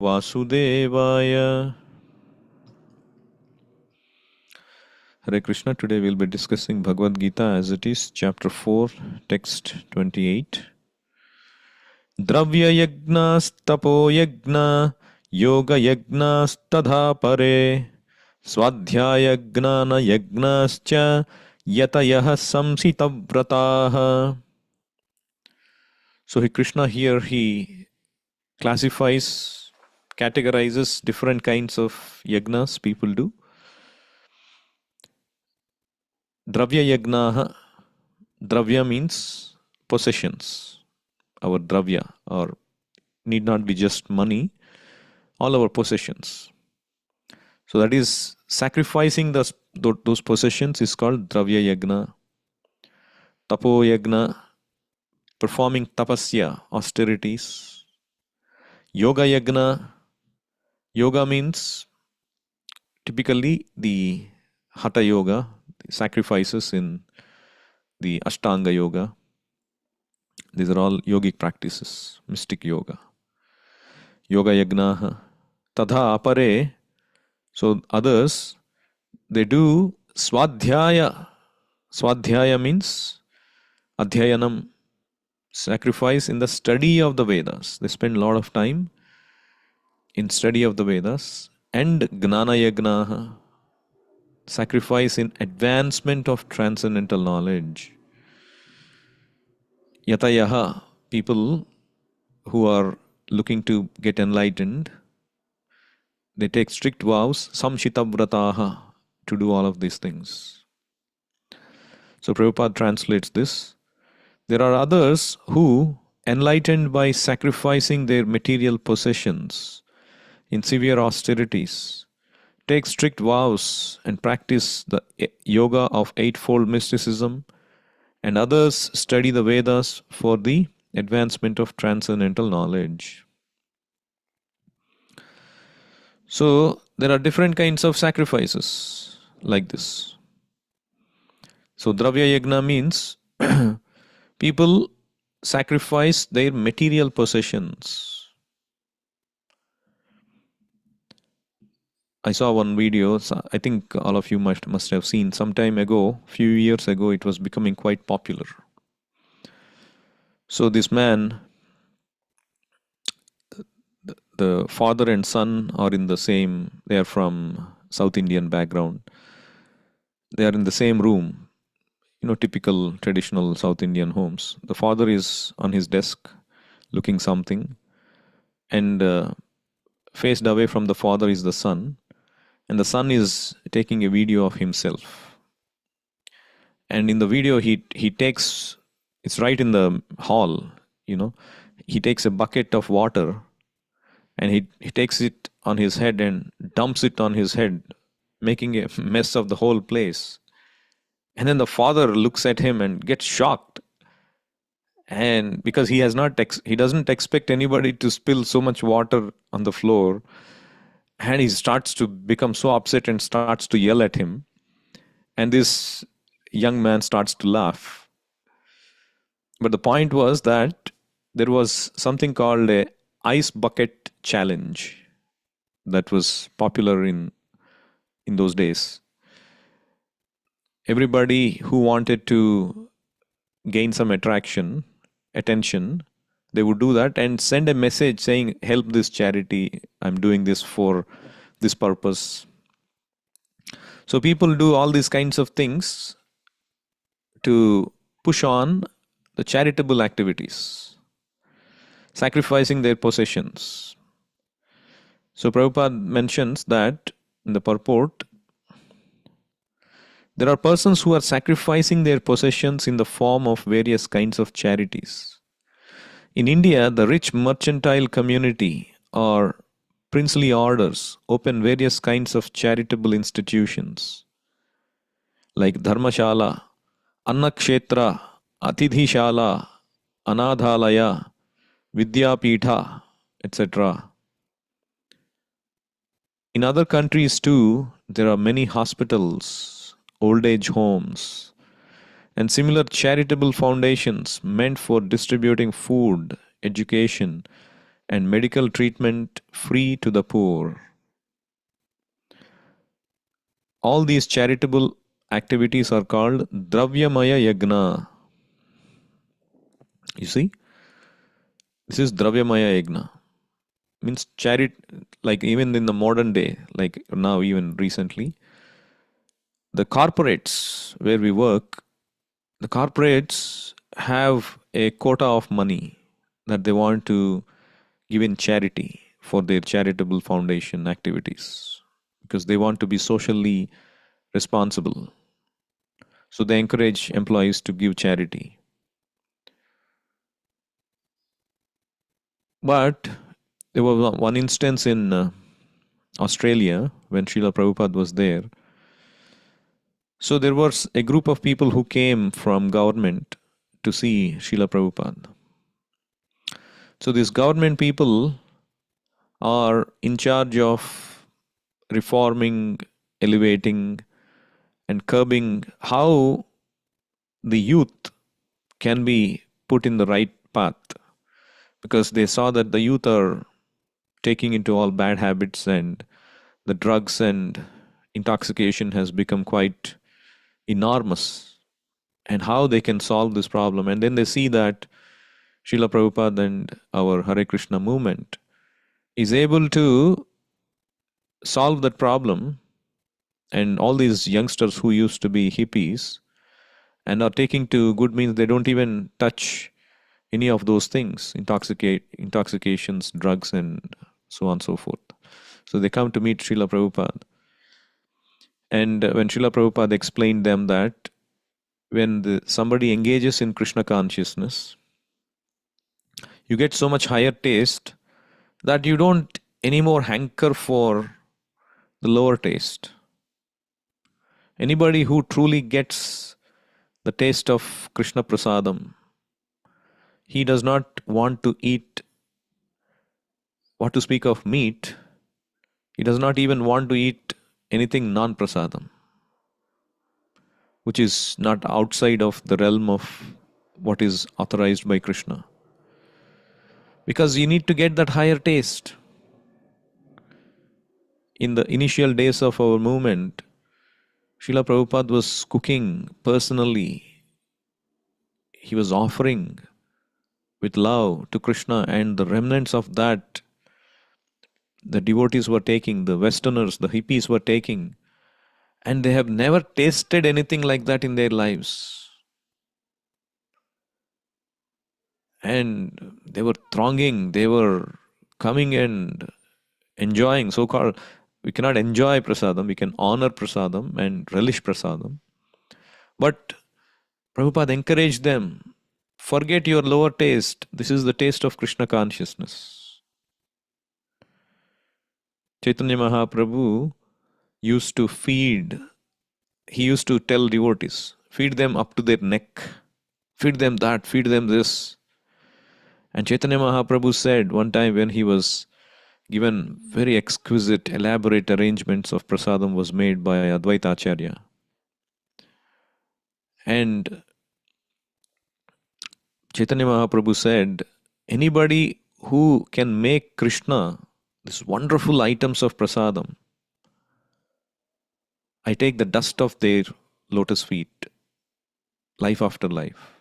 Vasudevaya. Hare Krishna. Today we'll be discussing Bhagavad Gita as it is, chapter 4, text 28. Dravya yajnas tapo yajna yoga yajnas tadha pare swadhyaya gnana yajnascha yatayah samsitavrataha. So Krishna here he categorizes different kinds of yajnas people do. Dravya yajnaha. Dravya means possessions. Our dravya, or need not be just money, all our possessions. So that is sacrificing those possessions is called dravya yajna. Tapo yajna, performing tapasya, austerities. Yoga yajna. Yoga means typically the hatha yoga, the sacrifices in the Ashtanga yoga. These are all yogic practices, mystic yoga. Yoga yajna. Tadha apare. So others, they do swadhyaya. Swadhyaya means adhyayanam, sacrifice in the study of the Vedas. They spend a lot of time in study of the Vedas. And gnana yajna, sacrifice in advancement of transcendental knowledge. Yatayaha, people who are looking to get enlightened, they take strict vows, samshitavrataha, to do all of these things. So Prabhupada translates this. There are others who, enlightened by sacrificing their material possessions in severe austerities, take strict vows and practice the yoga of eightfold mysticism, and others study the Vedas for the advancement of transcendental knowledge. So there are different kinds of sacrifices like this. So dravya yajna means people sacrifice their material possessions. I saw one video, I think all of you must have seen some time ago, few years ago, it was becoming quite popular. So this man, the father and son are in the same, they are from South Indian background. They are in the same room, typical traditional South Indian homes. The father is on his desk looking something, and faced away from the father is the son. And the son is taking a video of himself. And in the video, he takes, it's right in the hall, he takes a bucket of water and he takes it on his head and dumps it on his head, making a mess of the whole place. And then the father looks at him and gets shocked. And because he doesn't expect anybody to spill so much water on the floor. And he starts to become so upset and starts to yell at him. And this young man starts to laugh. But the point was that there was something called a ice bucket challenge that was popular in those days. Everybody who wanted to gain some attention, they would do that and send a message saying, help this charity, I'm doing this for this purpose. So people do all these kinds of things to push on the charitable activities, sacrificing their possessions. So Prabhupada mentions that in the purport, there are persons who are sacrificing their possessions in the form of various kinds of charities. In India, the rich mercantile community or princely orders open various kinds of charitable institutions like Dharmashala, Annakshetra, Atidhishala, Anadhalaya, Vidyapitha, etc. In other countries too, there are many hospitals, old age homes, and similar charitable foundations meant for distributing food, education, and medical treatment free to the poor. All these charitable activities are called Dravyamaya Yajna. You see, this is Dravyamaya Yajna. Means charity, like even in the modern day, like now, even recently, the corporates where we work, the corporates have a quota of money that they want to give in charity for their charitable foundation activities because they want to be socially responsible. So they encourage employees to give charity. But there was one instance in Australia when Srila Prabhupada was there. So there was a group of people who came from government to see Srila Prabhupada. So these government people are in charge of reforming, elevating, and curbing how the youth can be put in the right path because they saw that the youth are taking into all bad habits and the drugs and intoxication has become quite enormous and how they can solve this problem. And then they see that Srila Prabhupada and our Hare Krishna movement is able to solve that problem. And all these youngsters who used to be hippies and are taking to good means, they don't even touch any of those things, intoxications, drugs, and so on and so forth. So they come to meet Srila Prabhupada. And when Srila Prabhupada explained them that when somebody engages in Krishna consciousness, you get so much higher taste that you don't anymore hanker for the lower taste. Anybody who truly gets the taste of Krishna Prasadam, he does not want to eat, what to speak of meat, he does not even want to eat anything non-prasadam, which is not outside of the realm of what is authorized by Krishna. Because you need to get that higher taste. In the initial days of our movement, Srila Prabhupada was cooking personally. He was offering with love to Krishna, and the remnants of that the devotees were taking, the Westerners, the hippies were taking, and they have never tasted anything like that in their lives. And they were thronging, they were coming and enjoying, so called, we cannot enjoy prasadam, we can honor prasadam and relish prasadam. But Prabhupada encouraged them, forget your lower taste, this is the taste of Krishna consciousness. Chaitanya Mahaprabhu used to feed, he used to tell devotees, feed them up to their neck, feed them that, feed them this. And Chaitanya Mahaprabhu said one time when he was given very exquisite, elaborate arrangements of prasadam was made by Advaita Acharya. And Chaitanya Mahaprabhu said, anybody who can make Krishna these wonderful items of prasadam, I take the dust of their lotus feet, life after life.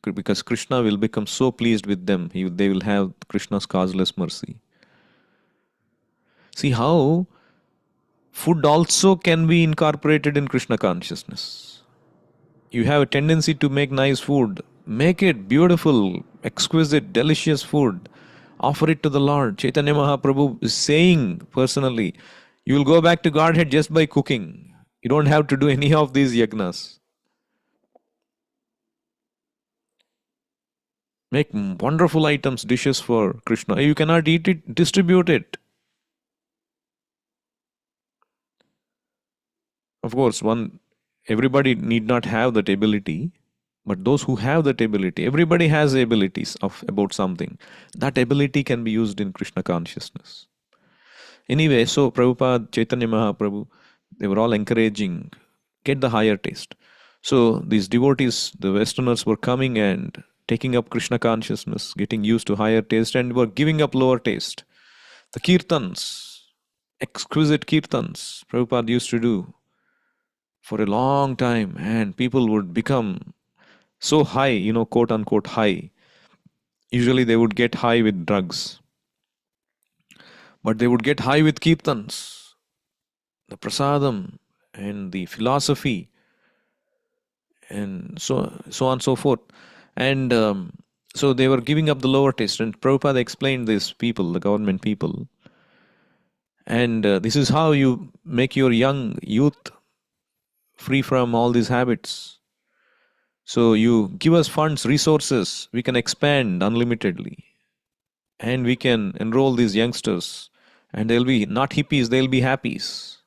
Because Krishna will become so pleased with them, they will have Krishna's causeless mercy. See how food also can be incorporated in Krishna consciousness. You have a tendency to make nice food, make it beautiful, exquisite, delicious food, offer it to the Lord. Chaitanya Mahaprabhu is saying personally, you will go back to Godhead just by cooking. You don't have to do any of these yajnas. Make wonderful items, dishes for Krishna. You cannot eat it, distribute it. Of course, everybody need not have that ability, but those who have that ability, everybody has abilities about something. That ability can be used in Krishna consciousness. Anyway, so Prabhupada, Chaitanya Mahaprabhu, they were all encouraging, get the higher taste. So these devotees, the Westerners were coming and taking up Krishna consciousness, getting used to higher taste, and were giving up lower taste. The kirtans, exquisite kirtans, Prabhupada used to do for a long time, and people would become so high, quote unquote high. Usually they would get high with drugs, but they would get high with kirtans, the prasadam, and the philosophy, and so on and so forth. And so they were giving up the lower taste. And Prabhupada explained this people, the government people. And this is how you make your young youth free from all these habits. So you give us funds, resources, we can expand unlimitedly. And we can enroll these youngsters. And they'll be not hippies, they'll be happies.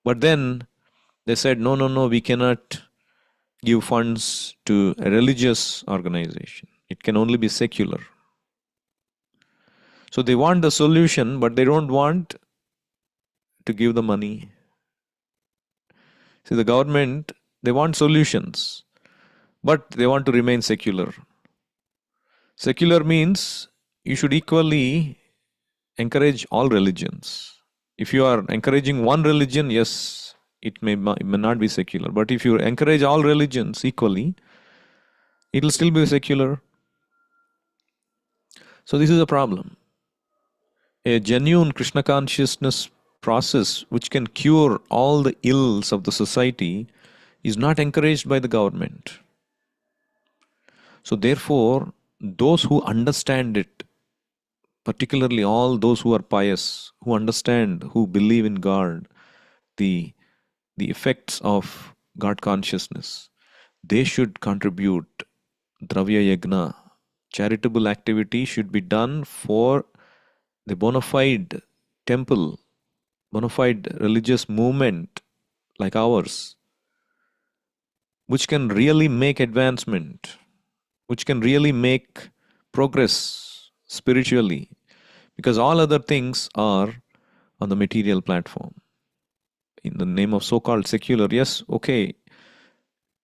But then they said, no, no, no, we cannot give funds to a religious organization. It can only be secular. So they want the solution, but they don't want to give the money. See, the government, they want solutions, but they want to remain secular. Secular means you should equally encourage all religions. If you are encouraging one religion, yes, it may not be secular. But if you encourage all religions equally, it will still be secular. So this is a problem. A genuine Krishna consciousness process which can cure all the ills of the society is not encouraged by the government. So therefore, those who understand it, particularly all those who are pious, who understand, who believe in God, the effects of God consciousness, they should contribute dravya yajna. Charitable activity should be done for the bona fide temple, bona fide religious movement like ours, which can really make advancement, which can really make progress spiritually, because all other things are on the material platform. In the name of so-called secular, yes, okay,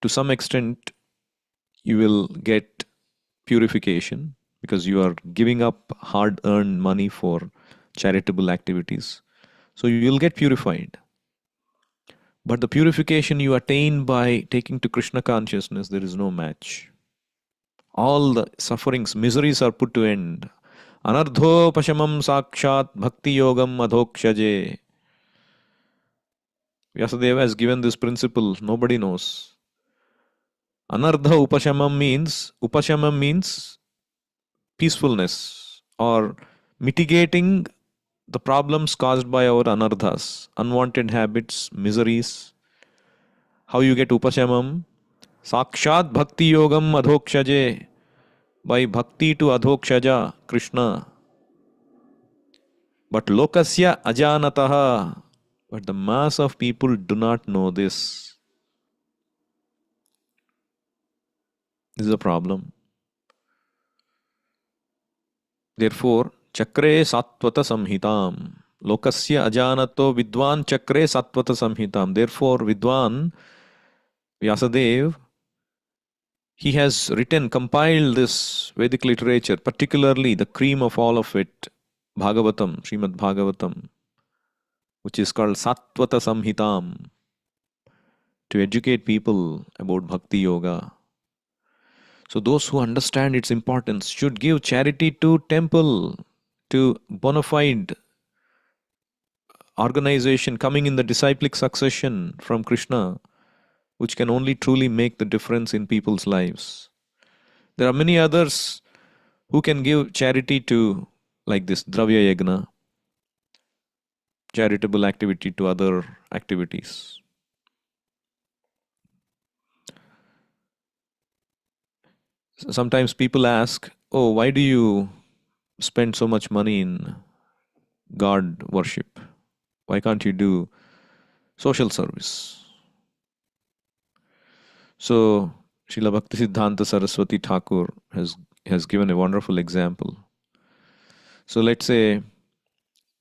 to some extent you will get purification because you are giving up hard-earned money for charitable activities. So you will get purified. But the purification you attain by taking to Krishna consciousness, there is no match. All the sufferings, miseries are put to end. Anardho pashamam sakshat bhakti yogam adhokshaje. Vyasadeva has given this principle, nobody knows. Anardha upashamam means peacefulness or mitigating the problems caused by our anardhas, unwanted habits, miseries. How you get upashamam? Sakshat bhakti yogam adhokshaje. By bhakti to adhokshaja, Krishna. But lokasya ajanataha. But the mass of people do not know this. This is a problem. Therefore, chakre sattvata samhitam. Lokasya ajanato vidwan chakre sattvata samhitam. Therefore, vidwan, Vyasadeva, he has written, compiled this Vedic literature, particularly the cream of all of it, Bhagavatam, Srimad Bhagavatam, which is called Sattvata Samhitam, to educate people about Bhakti Yoga. So those who understand its importance should give charity to temple, to bona fide organization coming in the disciplic succession from Krishna, which can only truly make the difference in people's lives. There are many others who can give charity to, like this, dravya yajna, charitable activity to other activities. Sometimes people ask, oh, why do you spend so much money in God worship? Why can't you do social service? So, Srila Bhaktisiddhanta Saraswati Thakur has given a wonderful example. So let's say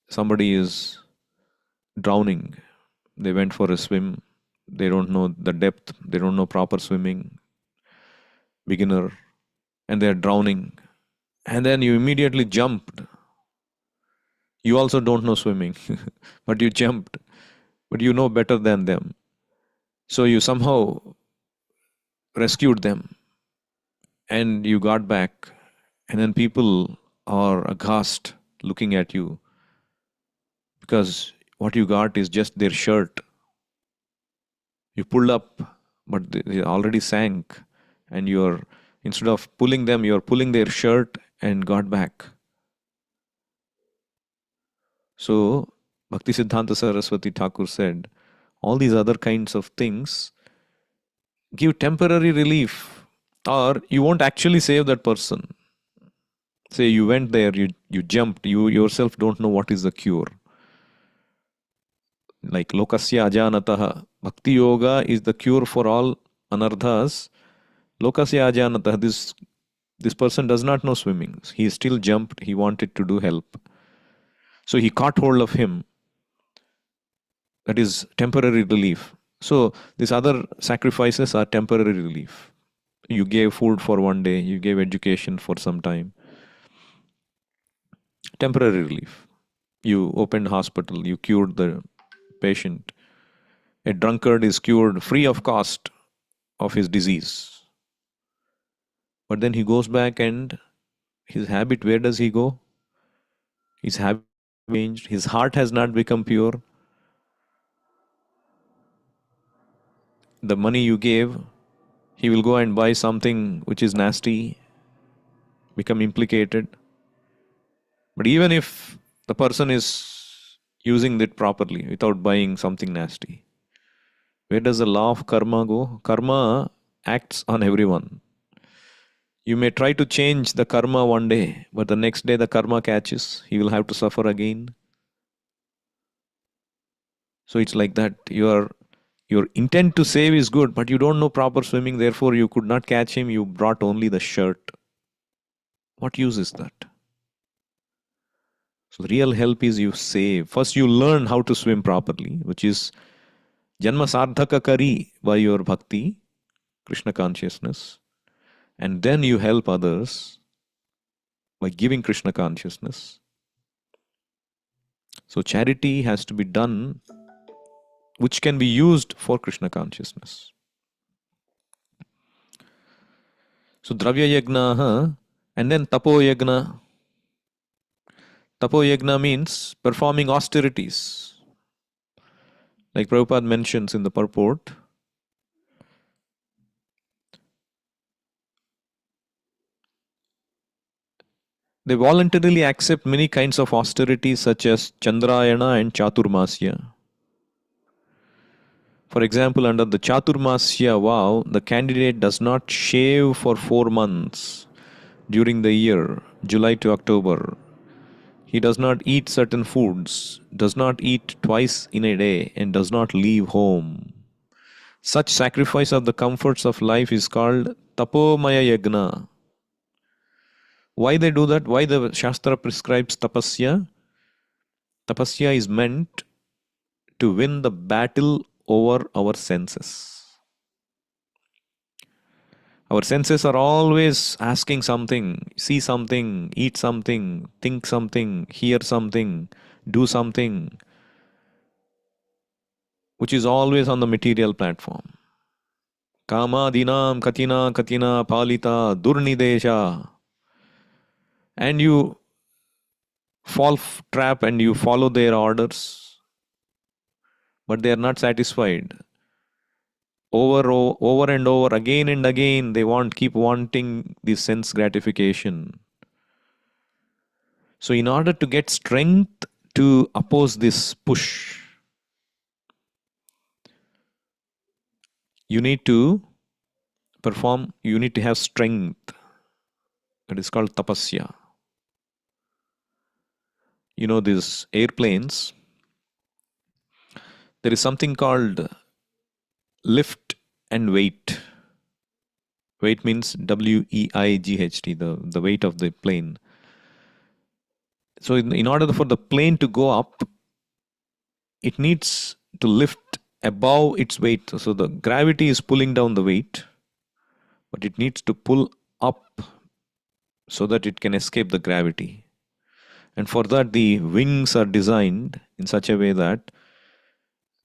somebody is drowning. They went for a swim. They don't know the depth. They don't know proper swimming. beginner, and they're drowning. And then you immediately jumped. You also don't know swimming, but you jumped, but you know better than them. So you somehow rescued them and you got back. And then people are aghast looking at you because what you got is just their shirt. You pulled up, but they already sank. And you're, instead of pulling them, you're pulling their shirt and got back. So, Bhaktisiddhanta Saraswati Thakur said, all these other kinds of things give temporary relief, or you won't actually save that person. Say you went there, you jumped, you yourself don't know what is the cure. Like Lokasya Ajanataha, Bhakti Yoga is the cure for all anarthas. Lokasya Ajanataha, this person does not know swimming. He still jumped, he wanted to do help. So he caught hold of him. That is temporary relief. So these other sacrifices are temporary relief. You gave food for one day, you gave education for some time. Temporary relief. You opened hospital, you cured the patient. A drunkard is cured free of cost of his disease. But then he goes back and his habit, where does he go? His habit changed. His heart has not become pure. The money you gave, he will go and buy something which is nasty, become implicated. But even if the person is using it properly without buying something nasty, where does the law of karma go? Karma acts on everyone. You may try to change the karma one day, but the next day the karma catches. He will have to suffer again. So it's like that. Your intent to save is good, but you don't know proper swimming, therefore you could not catch him. You brought only the shirt. What use is that? So the real help is you save. First you learn how to swim properly, which is Janma Sardhaka Kari by your bhakti, Krishna consciousness. And then you help others by giving Krishna consciousness. So charity has to be done, which can be used for Krishna consciousness. So Dravya Yajna, and then Tapo Yajna. Tapo Yajna means performing austerities. Like Prabhupada mentions in the purport, they voluntarily accept many kinds of austerities such as Chandrayana and Chaturmasya. For example, under the Chaturmasya vow, the candidate does not shave for 4 months during the year, July to October. He does not eat certain foods, does not eat twice in a day, and does not leave home. Such sacrifice of the comforts of life is called Tapomaya Yajna. Why they do that? Why the Shastra prescribes tapasya? Tapasya is meant to win the battle over our senses. Our senses are always asking something, see something, eat something, think something, hear something, do something, which is always on the material platform. Kama dinam katina katina palita durnidesha. And you fall trap and you follow their orders, but they are not satisfied. Over and over, again and again, they keep wanting this sense gratification. So in order to get strength to oppose this push, you need to you need to have strength. That is called tapasya. You know, these airplanes, there is something called lift and weight. Weight means W-E-I-G-H-T, the weight of the plane. So in order for the plane to go up, it needs to lift above its weight. So the gravity is pulling down the weight, but it needs to pull up so that it can escape the gravity. And for that, the wings are designed in such a way that,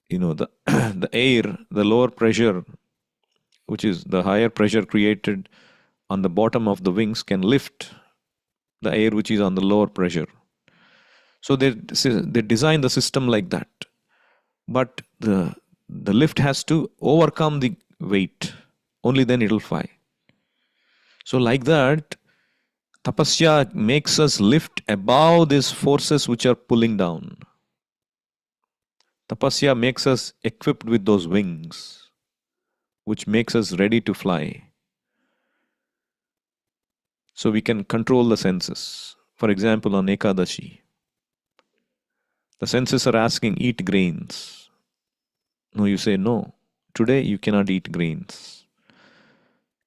the the air, the lower pressure, which is the higher pressure created on the bottom of the wings, can lift the air which is on the lower pressure. So they design the system like that. But the lift has to overcome the weight. Only then it'll fly. So like that, tapasya makes us lift above these forces which are pulling down. Tapasya makes us equipped with those wings, which makes us ready to fly. So we can control the senses. For example, on Ekadashi, the senses are asking, eat grains. No, you say, no, today you cannot eat grains.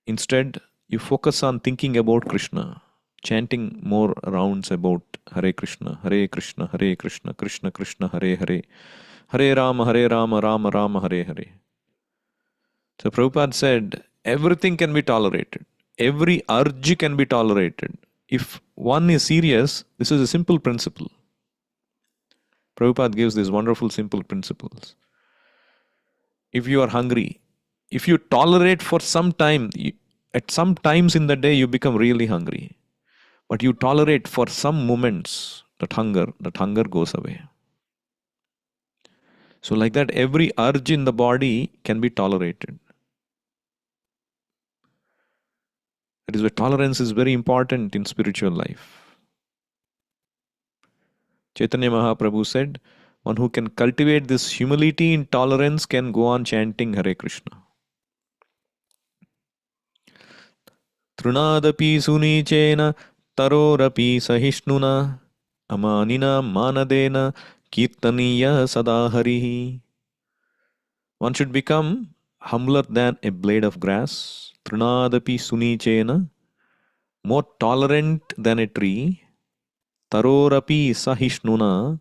Instead, you focus on thinking about Krishna, chanting more rounds about Hare Krishna, Hare Krishna, Hare Krishna, Krishna Krishna, Hare Hare, Hare Rama, Rama Rama, Hare Hare. So Prabhupada said, everything can be tolerated. Every urge can be tolerated. If one is serious, this is a simple principle. Prabhupada gives these wonderful simple principles. If you are hungry, if you tolerate for some time, at some times in the day you become really hungry. But you tolerate for some moments that hunger goes away. So like that, every urge in the body can be tolerated. That is why tolerance is very important in spiritual life. Chaitanya Mahaprabhu said, one who can cultivate this humility in tolerance can go on chanting Hare Krishna. Trunadapi sunichena tarorapi sahishnuna amanina manadena kirtaniya sadaharihi. One should become humbler than a blade of grass. Trunadapi sunichena, more tolerant than a tree. Tarorapi sahishnuna,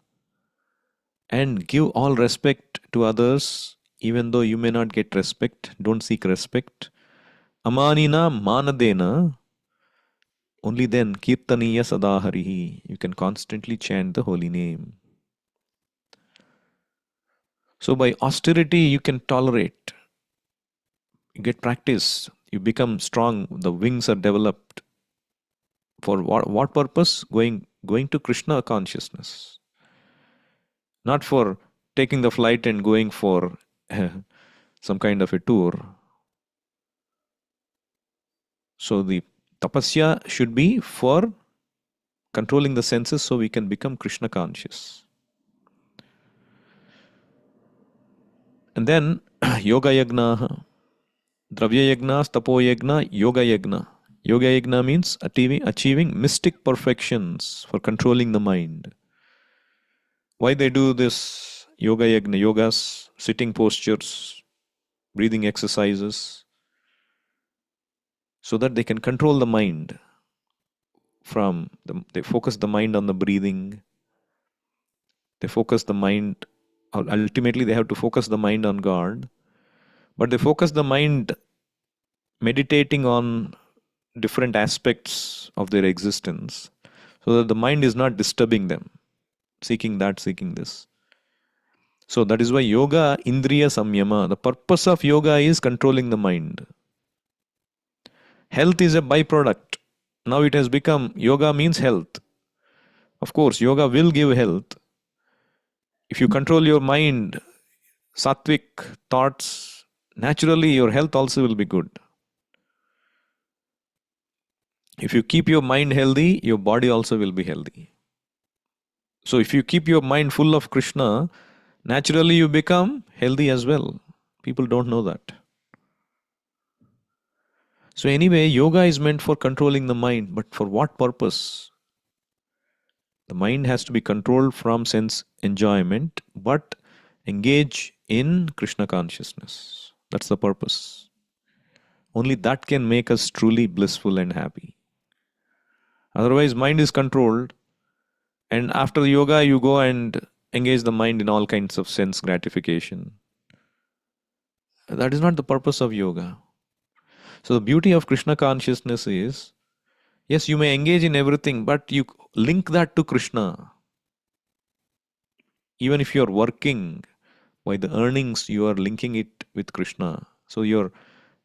and give all respect to others, even though you may not get respect. Don't seek respect. Amanina manadena, only then kirtaniya sadaharihi, you can constantly chant the holy name. So by austerity you can tolerate. You get practice. You become strong. The wings are developed. For what purpose? Going to Krishna consciousness. Not for taking the flight and going for some kind of a tour. So the tapasya should be for controlling the senses so we can become Krishna conscious. And then yoga yajna, dravya yajna, tapo yajna, yoga yajna. Yoga yajna means achieving mystic perfections for controlling the mind. Why they do this yoga yajna, yogas, sitting postures, breathing exercises, so that they can control the mind. They focus the mind on the breathing. They focus the mind. Ultimately, they have to focus the mind on God. But they focus the mind meditating on different aspects of their existence, so that the mind is not disturbing them, seeking that, seeking this. So that is why yoga, indriya samyama, the purpose of yoga is controlling the mind. Health is a byproduct. Now it has become, yoga means health. Of course, yoga will give health. If you control your mind, sattvic thoughts, naturally your health also will be good. If you keep your mind healthy, your body also will be healthy. So if you keep your mind full of Krishna, naturally you become healthy as well. People don't know that. So anyway, yoga is meant for controlling the mind, but for what purpose? The mind has to be controlled from sense enjoyment, but engage in Krishna consciousness. That's the purpose. Only that can make us truly blissful and happy. Otherwise, mind is controlled, and after the yoga, you go and engage the mind in all kinds of sense gratification. That is not the purpose of yoga. So the beauty of Krishna consciousness is, yes, you may engage in everything, but you link that to Krishna. Even if you are working, by the earnings, you are linking it with Krishna. So your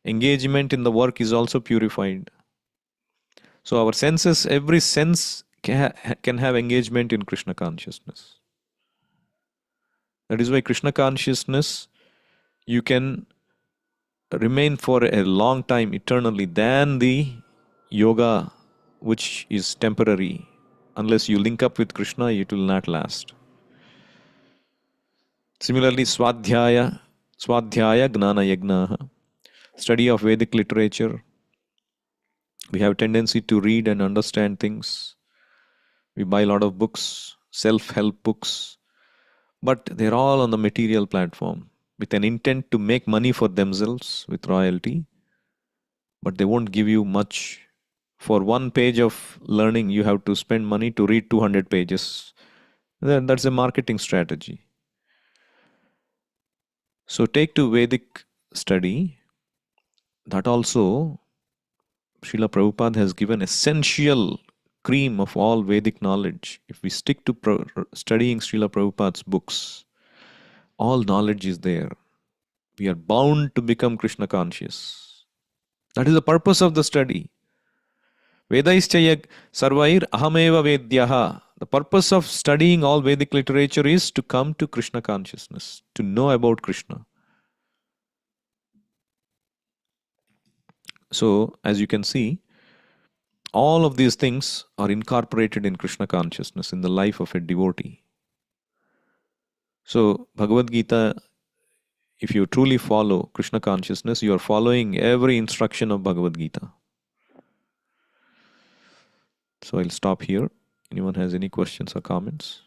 engagement in the work is also purified. So our senses, every sense can have engagement in Krishna consciousness. That is why Krishna consciousness, you can remain for a long time eternally than the yoga, which is temporary. Unless you link up with Krishna, it will not last. Similarly, Swadhyaya Gnana Yajna, study of Vedic literature. We have a tendency to read and understand things. We buy a lot of books, self-help books, but they're all on the material platform with an intent to make money for themselves with royalty, but they won't give you much. For one page of learning, you have to spend money to read 200 pages. That's a marketing strategy. So take to Vedic study. That also, Srila Prabhupada has given essential cream of all Vedic knowledge. If we stick to studying Srila Prabhupada's books, all knowledge is there. We are bound to become Krishna conscious. That is the purpose of the study. Vedaischaya sarvair ahameva vedyaha. The purpose of studying all Vedic literature is to come to Krishna consciousness, to know about Krishna. So, as you can see, all of these things are incorporated in Krishna consciousness in the life of a devotee. So, Bhagavad Gita, if you truly follow Krishna consciousness, you are following every instruction of Bhagavad Gita. So, I'll stop here. Anyone has any questions or comments?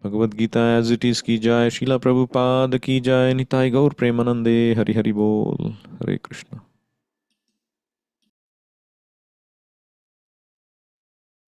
Bhagavad Gita as it is ki jai, Srila Prabhupada ki jai, Nitai Gaur Premanande, Hari Hari Bol, Hare Krishna.